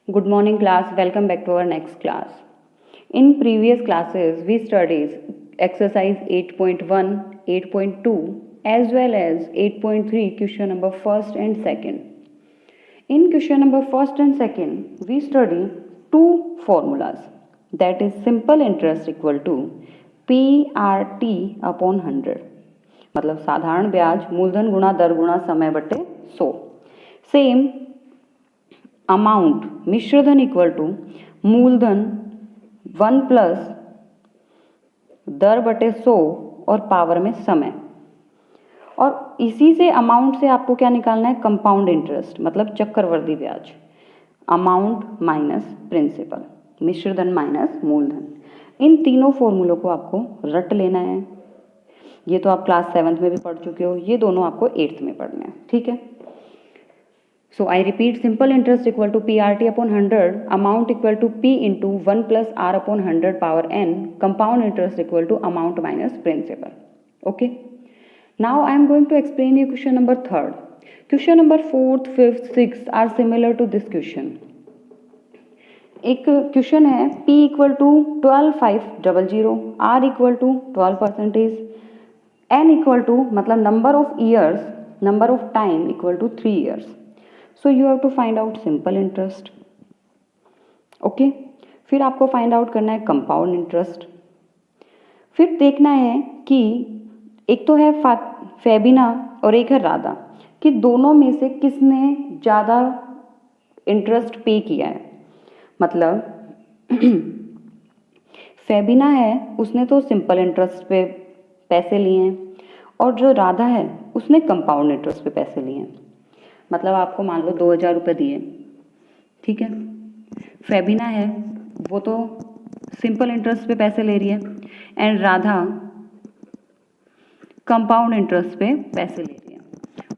Good morning class, welcome back to our next class. In previous classes, we studied exercise 8.1, 8.2 as well as 8.3 question number first and second. In question number first and second, we study two formulas, that is simple interest equal to PRT upon 100. मतलब साधारण ब्याज मूलधन गुणा दर गुणा समय बटे 100. Same amount मिश्रधन equal to मूलधन 1 प्लस दर बटे 100 और पावर में समय. और इसी से अमाउंट से आपको क्या निकालना है, कंपाउंड इंटरेस्ट मतलब चक्रवर्ती ब्याज. अमाउंट माइनस प्रिंसिपल, मिश्रधन माइनस मूलधन. इन तीनों फॉर्मूलों को आपको रट लेना है. ये तो आप क्लास 7th में भी पढ़ चुके हो, ये दोनों आपको 8th में पढ़ने हैं. ठीक है. So I repeat, simple interest equal to PRT upon 100, amount equal to P into 1 plus R upon 100 power n, compound interest equal to amount minus principal. Okay. Now I am going to explain you question number 3rd. Question number 4th, 5th, 6th are similar to this question. एक question है P equal to 12,500, R equal to 12%, N equal to मतलब number of years, number of time equal to 3 years. So you have to find out simple interest. Okay. फिर आपको find out करना है compound interest. फिर देखना है कि एक तो है फेबिना और एक है राधा, कि दोनों में से किसने ज़्यादा इंटरेस्ट पे किया है. मतलब फेबिना है उसने तो सिंपल इंटरेस्ट पे पैसे लिए हैं और जो राधा है उसने कंपाउंड इंटरेस्ट पे पैसे लिए हैं. मतलब आपको मान लो 2,000 रुपये दिए, ठीक है. फेबिना है वो तो सिंपल इंटरेस्ट पे पैसे ले रही है एंड राधा कंपाउंड इंटरेस्ट पे पैसे ले रही है.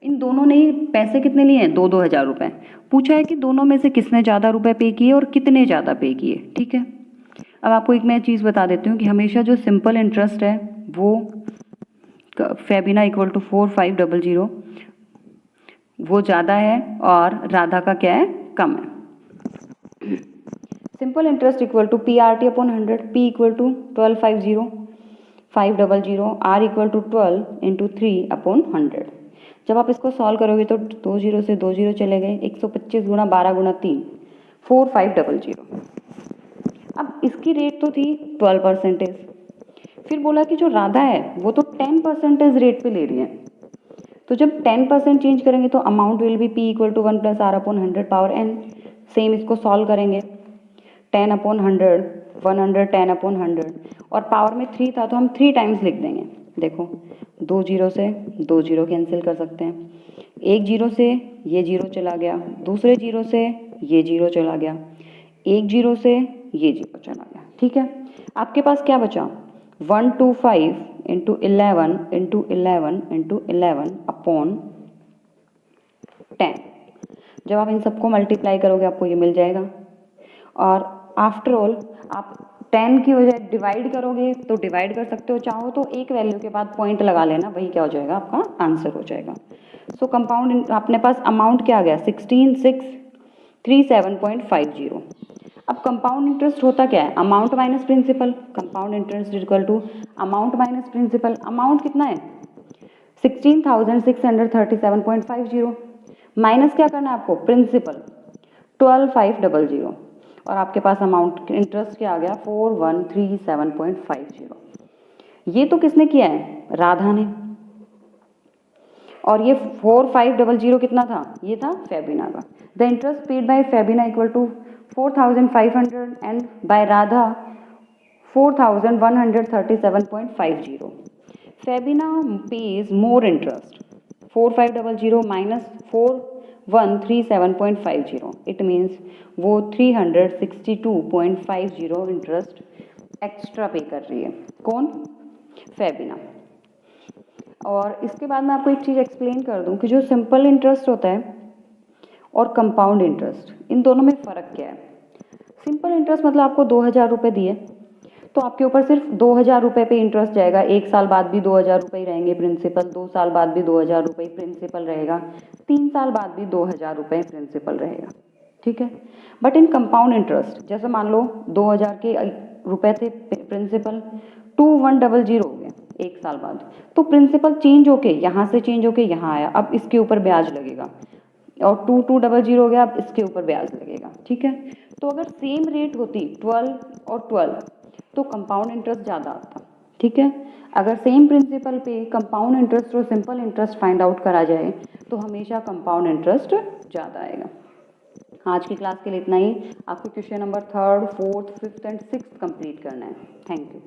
इन दोनों ने ही पैसे कितने लिए हैं, 2,000 रुपये. पूछा है कि दोनों में से किसने ज़्यादा रुपए पे किए और कितने ज़्यादा पे किए. ठीक है. अब आपको एक मैं चीज़ बता देती हूँ कि हमेशा जो सिंपल इंटरेस्ट है वो फेबिना इक्वल टू 4,500 वो ज़्यादा है और राधा का क्या है, कम है. Simple interest equal to PRT upon 100, P equal to 12,500, R equal to 12 into 3 upon 100. जब आप इसको सॉल्व करोगे तो 2 0 से 2 0 चले गए, 125 गुणा 12 गुणा 3, 4,500. अब इसकी रेट तो थी 12%. फिर बोला कि जो राधा है वो तो 10% रेट पे ले रही है. तो जब 10% चेंज करेंगे तो amount will be P equal to 1 plus R upon 100 power n. Same इसको सॉल्व करेंगे, 10 अपॉन 100, 110 अपॉन 100 और पावर में 3 था तो हम 3 टाइम्स लिख देंगे. देखो 2 0 से 2 0 कैंसिल कर सकते हैं, एक 0 से ये 0 चला गया, दूसरे 0 से ये 0 चला गया, एक 0 से ये 0 चला गया. ठीक है. आपके पास क्या बचा, 125 इंटू 11 इंटू 11 इंटू 11 अपॉन 10. जब आप इन सबको मल्टीप्लाई करोगे आपको ये मिल जाएगा. और आफ्टर ऑल आप 10 की वजह डिवाइड करोगे तो डिवाइड कर सकते हो, चाहो तो एक वैल्यू के बाद पॉइंट लगा लेना, वही क्या हो जाएगा, आपका आंसर हो जाएगा. सो कंपाउंड अपने पास अमाउंट क्या आ गया, 16,637.50. अब कंपाउंड इंटरेस्ट होता क्या है, amount minus principal. Compound interest equal to amount minus principal. Amount कितना है, 16,637.50 माइनस क्या करना है आपको, प्रिंसिपल 12,500 और आपके पास अमाउंट इंटरेस्ट क्या आ गया, 4,137.50. ये तो किसने किया है, राधा ने. और ये 4,500 कितना था, ये था फेबिना का. The interest paid by Fabina equal to 4,500 and by Radha 4,137.50. Fabina pays more interest, 4,500 minus 4,137.50. It means वो 362.50 इंटरेस्ट एक्स्ट्रा पे कर रही है. कौन, फेबिना. और इसके बाद मैं आपको एक चीज़ एक्सप्लेन कर दूं कि जो सिंपल इंटरेस्ट होता है और कंपाउंड इंटरेस्ट, इन दोनों में फ़र्क क्या है. सिंपल इंटरेस्ट मतलब आपको 2,000 रुपये दिए तो आपके ऊपर सिर्फ 2,000 रुपये पे इंटरेस्ट जाएगा. 1 साल बाद भी 2,000 रुपये ही रहेंगे प्रिंसिपल, 2 साल बाद भी 2,000 रुपये प्रिंसिपल रहेगा, 3 साल बाद भी 2,000 रुपये प्रिंसिपल रहेगा. ठीक है। बट इन कंपाउंड इंटरेस्ट जैसे मान लो 2000 के रुपए थे प्रिंसिपल, 2100 हो गया 1 साल बाद, तो प्रिंसिपल चेंज होके यहाँ से चेंज होके यहाँ आया, अब इसके ऊपर ब्याज लगेगा, और 2200 हो गया, अब इसके ऊपर ब्याज लगेगा। ठीक है, तो अगर सेम रेट होती 12 और 12 तो कंपाउंड इंटरेस्ट ज़्यादा आता। ठीक है, अगर सेम प्रिंसिपल पे कंपाउंड इंटरेस्ट और सिंपल इंटरेस्ट फाइंड आउट करा जाए तो हमेशा कंपाउंड इंटरेस्ट ज़्यादा आएगा। आज की क्लास के लिए इतना ही। आपको question number 3rd, 4th, 5th and 6th complete करना है। Thank you.